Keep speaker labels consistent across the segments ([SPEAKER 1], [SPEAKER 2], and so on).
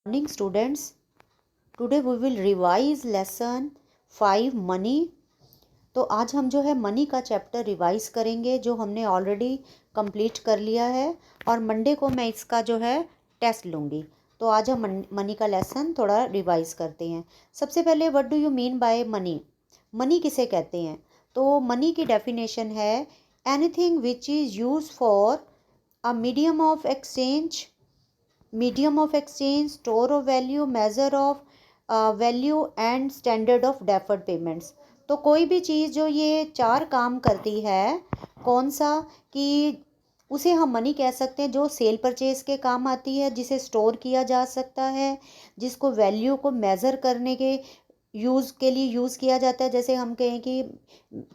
[SPEAKER 1] Morning students, today we will revise lesson 5 money। तो आज हम जो है मनी का चैप्टर रिवाइज करेंगे जो हमने ऑलरेडी कंप्लीट कर लिया है और मंडे को मैं इसका जो है टेस्ट लूँगी। तो आज हम मनी का लेसन थोड़ा रिवाइज करते हैं। सबसे पहले what do you mean by money? Money किसे कहते हैं? तो मनी की डेफिनेशन है anything which is use for a medium of exchange, store of value, measure of value and standard of deferred payments. तो कोई भी चीज़ जो ये चार काम करती है, कौन सा कि उसे हम मनी कह सकते हैं, जो सेल परचेज के काम आती है, जिसे स्टोर किया जा सकता है, जिसको वैल्यू को मेज़र करने के यूज़ के लिए यूज़ किया जाता है। जैसे हम कहें कि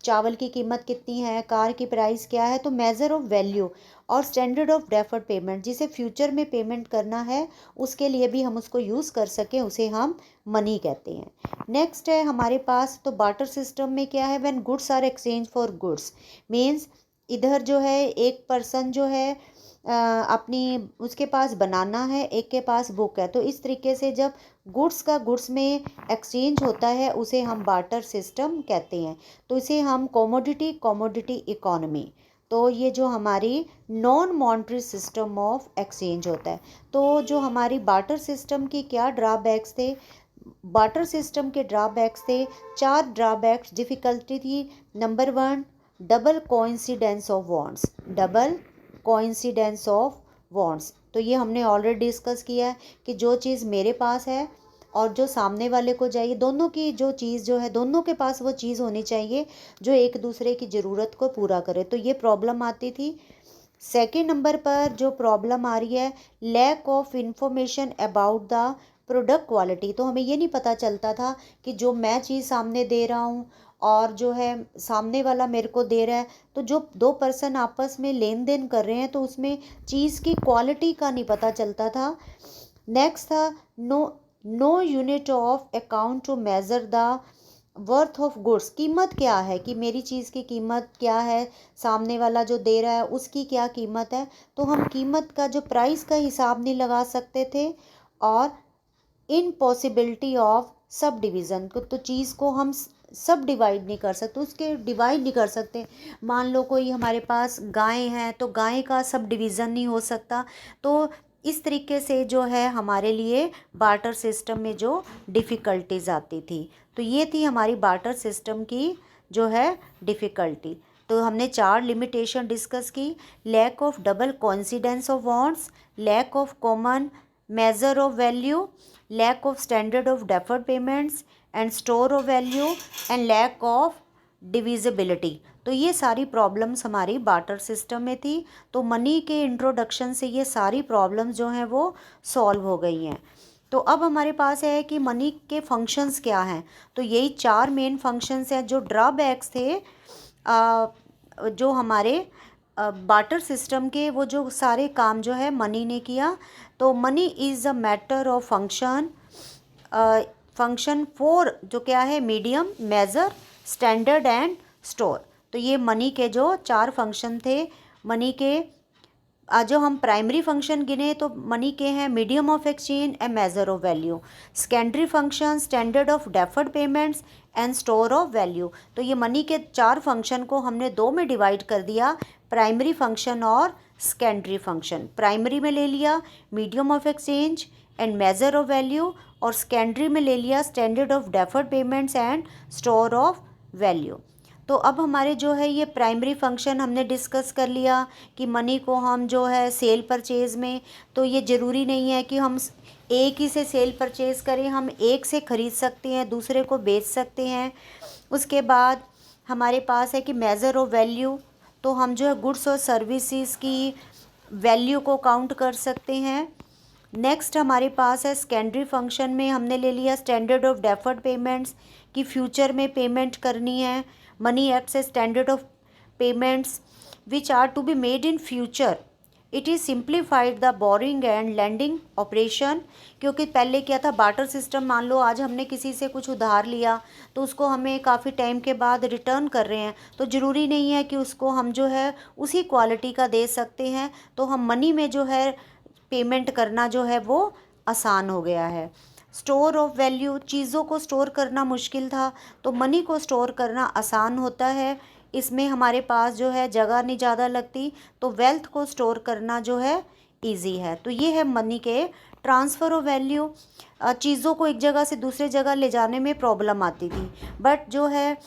[SPEAKER 1] चावल की कीमत कितनी है, कार की प्राइस क्या है, तो मेज़र ऑफ वैल्यू। और स्टैंडर्ड ऑफ डेफर्ड पेमेंट, जिसे फ्यूचर में पेमेंट करना है उसके लिए भी हम उसको यूज़ कर सकें, उसे हम मनी कहते हैं। नेक्स्ट है हमारे पास तो बार्टर सिस्टम में क्या है, when goods are exchange for goods, means इधर जो है एक पर्सन जो है अपनी उसके पास बनाना है, एक के पास बुक है, तो इस तरीके से जब गुड्स का गुड्स में एक्सचेंज होता है उसे हम बार्टर सिस्टम कहते हैं। तो इसे हम कमोडिटी इकोनॉमी, तो ये जो हमारी non monetary system of exchange होता है। तो जो हमारी बार्टर सिस्टम की क्या ड्रॉबैक्स थे? बार्टर सिस्टम के ड्रॉबैक्स थे, चार ड्रॉबैक्स डिफ़िकल्टी थी। Number 1, double coincidence of wants, double coincidence of wants. तो ये हमने ऑलरेडी डिस्कस किया है कि जो चीज़ मेरे पास है और जो सामने वाले को चाहिए, दोनों की जो चीज़ जो है, दोनों के पास वो चीज़ होनी चाहिए जो एक दूसरे की ज़रूरत को पूरा करे। तो ये प्रॉब्लम आती थी। सेकेंड नंबर पर जो प्रॉब्लम आ रही है, lack of information about the product quality. तो हमें ये नहीं पता चलता था कि जो मैं चीज़ सामने दे रहा हूँ और जो है सामने वाला मेरे को दे रहा है, तो जो दो पर्सन आपस में लेन देन कर रहे हैं तो उसमें चीज़ की क्वालिटी का नहीं पता चलता था। नेक्स्ट था no unit of account to measure the worth of goods. कीमत क्या है, कि मेरी चीज़ की कीमत क्या है, सामने वाला जो दे रहा है उसकी क्या कीमत है, तो हम कीमत का जो प्राइस का हिसाब नहीं लगा सकते थे। और इम्पॉसिबिलिटी ऑफ सब डिवीज़न को, तो चीज़ को हम सब डिवाइड नहीं कर सकते, उसके डिवाइड नहीं कर सकते। मान लो कोई हमारे पास गाय हैं तो गाय का सब डिवीज़न नहीं हो सकता। तो इस तरीके से जो है हमारे लिए बार्टर सिस्टम में जो डिफ़िकल्टीज आती थी, तो ये थी हमारी बार्टर सिस्टम की जो है डिफ़िकल्टी। तो हमने चार लिमिटेशन डिस्कस की, lack of double coincidence of wants, lack of common measure of value, lack of standard of deferred payments and store of value and lack of divisibility। तो ये सारी प्रॉब्लम्स हमारी बार्टर सिस्टम में थी। तो money के introduction से ये सारी प्रॉब्लम्स जो हैं वो सॉल्व हो गई हैं। तो अब हमारे पास है कि मनी के फंक्शंस क्या हैं। तो यही चार मेन फंक्शंस हैं। जो ड्रॉबैक्स थे जो हमारे बार्टर सिस्टम के, वो जो सारे काम जो है मनी ने किया। तो money is a matter of function for जो क्या है, medium, measure, standard and store. तो ये मनी के जो चार फंक्शन थे। मनी के जो हम प्राइमरी फंक्शन गिने तो मनी के हैं medium of exchange and measure of value, secondary function standard of deferred payments and store of value. तो ये मनी के चार फंक्शन को हमने दो में डिवाइड कर दिया, प्राइमरी फंक्शन और सेकेंडरी फंक्शन। प्राइमरी में ले लिया medium of exchange and measure of value, और सेकेंडरी में ले लिया standard of deferred payments and store of value. तो अब हमारे जो है ये प्राइमरी फंक्शन हमने डिस्कस कर लिया कि मनी को हम जो है सेल परचेज़ में, तो ये ज़रूरी नहीं है कि हम एक ही से सेल परचेज़ करें, हम एक से ख़रीद सकते हैं, दूसरे को बेच सकते हैं। उसके बाद हमारे पास है कि मेज़र ऑफ वैल्यू, तो हम जो है गुड्स और सर्विसेज की वैल्यू को काउंट कर सकते हैं। नेक्स्ट हमारे पास है सेकेंडरी फंक्शन में हमने ले लिया स्टैंडर्ड ऑफ डेफर्ड पेमेंट्स, कि फ्यूचर में पेमेंट करनी है। Money acts a standard of payments which are to be made in future. It is simplified the borrowing and lending operation. क्योंकि पहले क्या था, बार्टर सिस्टम, मान लो आज हमने किसी से कुछ उधार लिया तो उसको हमें काफ़ी टाइम के बाद रिटर्न कर रहे हैं, तो ज़रूरी नहीं है कि उसको हम जो है उसी क्वालिटी का दे सकते हैं। तो हम मनी में जो है पेमेंट करना जो है वो आसान हो गया है। स्टोर ऑफ वैल्यू, चीज़ों को स्टोर करना मुश्किल था तो मनी को स्टोर करना आसान होता है। इसमें हमारे पास जो है जगह नहीं ज़्यादा लगती, तो वेल्थ को स्टोर करना जो है इजी है। तो ये है मनी के ट्रांसफ़र ऑफ वैल्यू। चीज़ों को एक जगह से दूसरे जगह ले जाने में प्रॉब्लम आती थी, बट जो है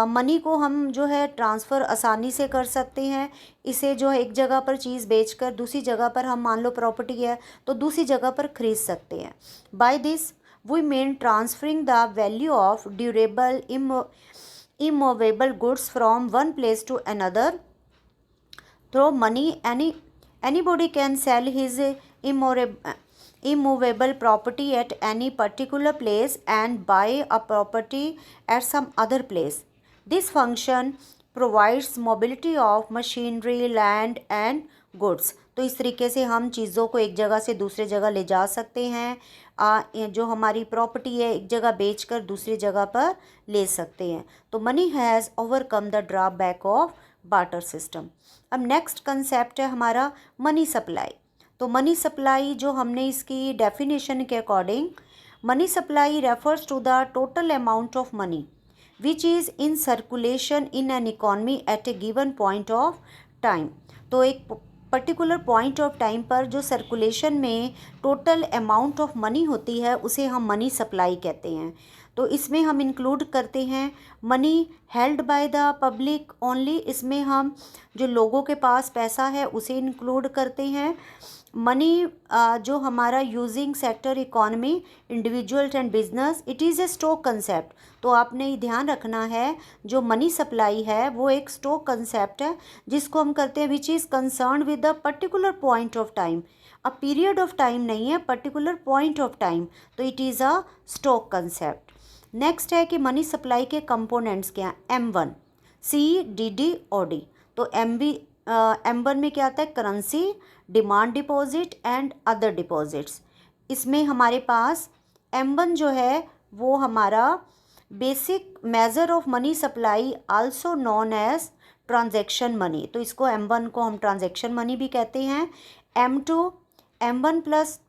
[SPEAKER 1] मनी को हम जो है ट्रांसफ़र आसानी से कर सकते हैं। इसे जो है एक जगह पर चीज़ बेचकर दूसरी जगह पर, हम मान लो प्रॉपर्टी है तो दूसरी जगह पर खरीद सकते हैं। By this we mean transferring the value of durable immovable goods from one place to another through money. Anybody can sell his immovable property at any particular place and buy a property at some other place. This function provides mobility of machinery, land and goods. तो इस तरीके से हम चीज़ों को एक जगह से दूसरे जगह ले जा सकते हैं। जो हमारी प्रॉपर्टी है एक जगह बेचकर दूसरी जगह पर ले सकते हैं। तो money has overcome the drawback of barter system. अब नेक्स्ट कंसेप्ट है हमारा मनी सप्लाई। तो मनी सप्लाई जो हमने इसकी डेफिनेशन के according, money supply refers to the total amount of money which is in circulation in an economy at a given point of time. तो एक पर्टिकुलर पॉइंट ऑफ टाइम पर जो circulation में total amount of money होती है उसे हम money supply कहते हैं। तो इसमें हम इंक्लूड करते हैं money held by the public only, इसमें हम जो लोगों के पास पैसा है उसे इंक्लूड करते हैं। मनी जो हमारा using sector economy, individuals and business, it is a stock concept. तो आपने ये ध्यान रखना है जो मनी सप्लाई है वो एक स्टॉक कंसेप्ट है जिसको हम करते हैं which is concern with the particular point of time. A period of time नहीं है, पर्टिकुलर पॉइंट ऑफ टाइम, तो it is a stock concept. Next है कि मनी सप्लाई के कंपोनेंट्स क्या हैं। M1 CDD-OD। तो M1 में क्या आता है, currency, demand deposit and other deposits. इसमें हमारे पास M1 जो है वो हमारा basic measure of money supply also known as transaction money. तो इसको M1 को हम ट्रांजैक्शन मनी भी कहते हैं। M2 M1 प्लस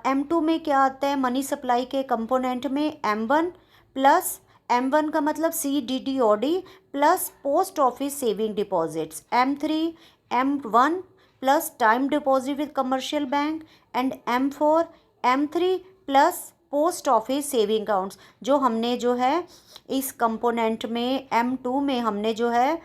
[SPEAKER 1] M2 में क्या आता है मनी सप्लाई के कंपोनेंट में, M1 प्लस M1 का मतलब CDD-OD plus post office saving deposits. M3 M1 plus time deposit with commercial bank and M4 M3 plus post office saving accounts. जो हमने जो है इस कंपोनेंट में M2 में हमने जो है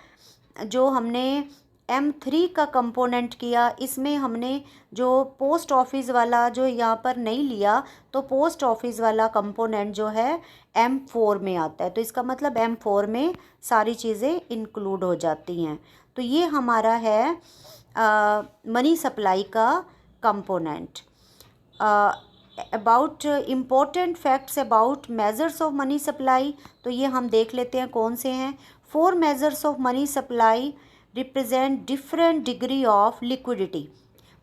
[SPEAKER 1] जो हमने M3 का कंपोनेंट किया, इसमें हमने जो पोस्ट ऑफिस वाला जो यहाँ पर नहीं लिया, तो पोस्ट ऑफिस वाला कंपोनेंट जो है M4 में आता है। तो इसका मतलब M4 में सारी चीज़ें इंक्लूड हो जाती हैं। तो ये हमारा है मनी सप्लाई का component. About important facts about measures of money supply, तो ये हम देख लेते हैं कौन से हैं। 4 measures of money supply represent different degree of liquidity,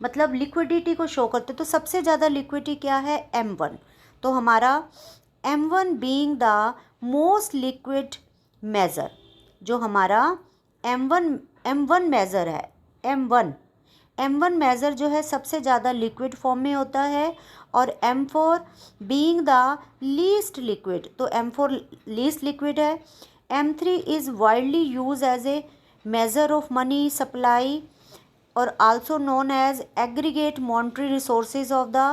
[SPEAKER 1] मतलब लिक्विडिटी को शो करते। तो सबसे ज़्यादा लिक्विडिटी क्या है, M1। तो हमारा M1 being the most liquid measure, जो हमारा M1 मेज़र है, M1 मेज़र जो है सबसे ज़्यादा लिक्विड फॉर्म में होता है। और M4 being the least liquid, तो M4 लीस्ट लिक्विड है। M3 is widely use as a measure of money supply or also known as aggregate monetary resources of the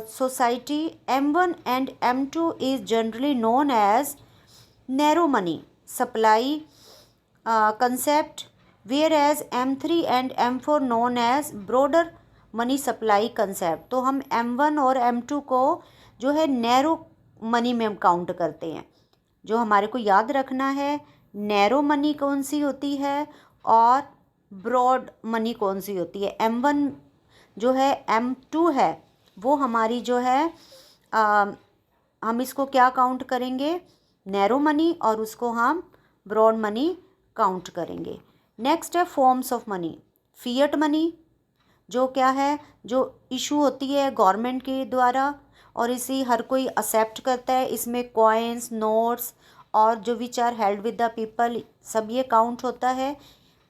[SPEAKER 1] society. M1 and M2 is generally known as narrow money supply concept, whereas M3 and M4 known as broader money supply concept. तो हम M1 और M2 को जो है narrow money में हम count करते हैं। जो हमारे को याद रखना है, नैरो मनी कौन सी होती है और ब्रॉड मनी कौन सी होती है। M1 जो है, M2 है वो हमारी जो है हम इसको क्या काउंट करेंगे, नैरो मनी, और उसको हम ब्रॉड मनी काउंट करेंगे। नेक्स्ट है forms of money. Fiat money जो क्या है, जो इशू होती है गवर्नमेंट के द्वारा और इसी हर कोई एक्सेप्ट करता है। इसमें कॉइन्स, नोट्स और जो which are held with the people, सब ये काउंट होता है।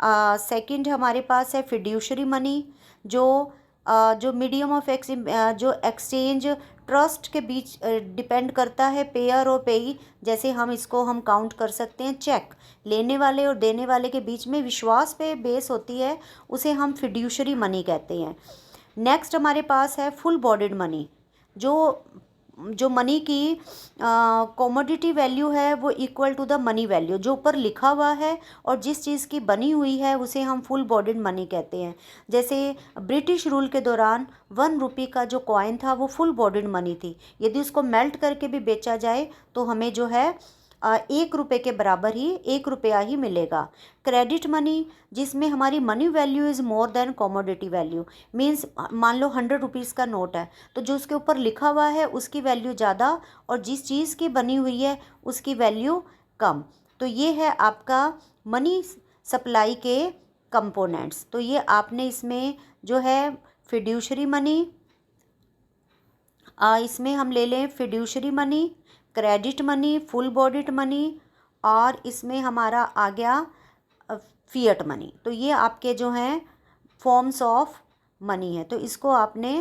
[SPEAKER 1] सेकंड हमारे पास है फिड्यूशरी मनी, जो जो मीडियम ऑफ जो एक्सचेंज ट्रस्ट के बीच डिपेंड करता है, पेयर और पेई, जैसे हम काउंट कर सकते हैं। चेक लेने वाले और देने वाले के बीच में विश्वास पे बेस होती है, उसे हम फिड्यूशरी मनी कहते हैं। नेक्स्ट हमारे पास है फुल बॉडीड मनी, जो जो मनी की कॉमोडिटी वैल्यू है वो equal to the money value, जो ऊपर लिखा हुआ है और जिस चीज़ की बनी हुई है उसे हम फुल बॉडीड मनी कहते हैं। जैसे ब्रिटिश रूल के दौरान 1 रुपये का जो कॉइन था वो फुल बॉडीड मनी थी। यदि उसको मेल्ट करके भी बेचा जाए तो हमें जो है 1 रुपये के बराबर ही 1 रुपया ही मिलेगा। क्रेडिट मनी, जिसमें हमारी money value is more than commodity value, means मान लो 100 रुपीज़ का नोट है तो जो उसके ऊपर लिखा हुआ है उसकी वैल्यू ज़्यादा और जिस चीज़ की बनी हुई है उसकी वैल्यू कम। तो ये है आपका मनी सप्लाई के कंपोनेंट्स। तो ये आपने इसमें जो है फिड्यूशरी मनी, इसमें हम ले लें fiduciary money, credit money, full bodied money, और इसमें हमारा आ गया फिएट मनी। तो ये आपके जो हैं फॉर्म्स ऑफ मनी है, तो इसको आपने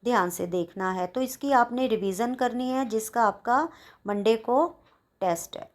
[SPEAKER 1] ध्यान से देखना है। तो इसकी आपने रिवीजन करनी है, जिसका आपका मंडे को टेस्ट है।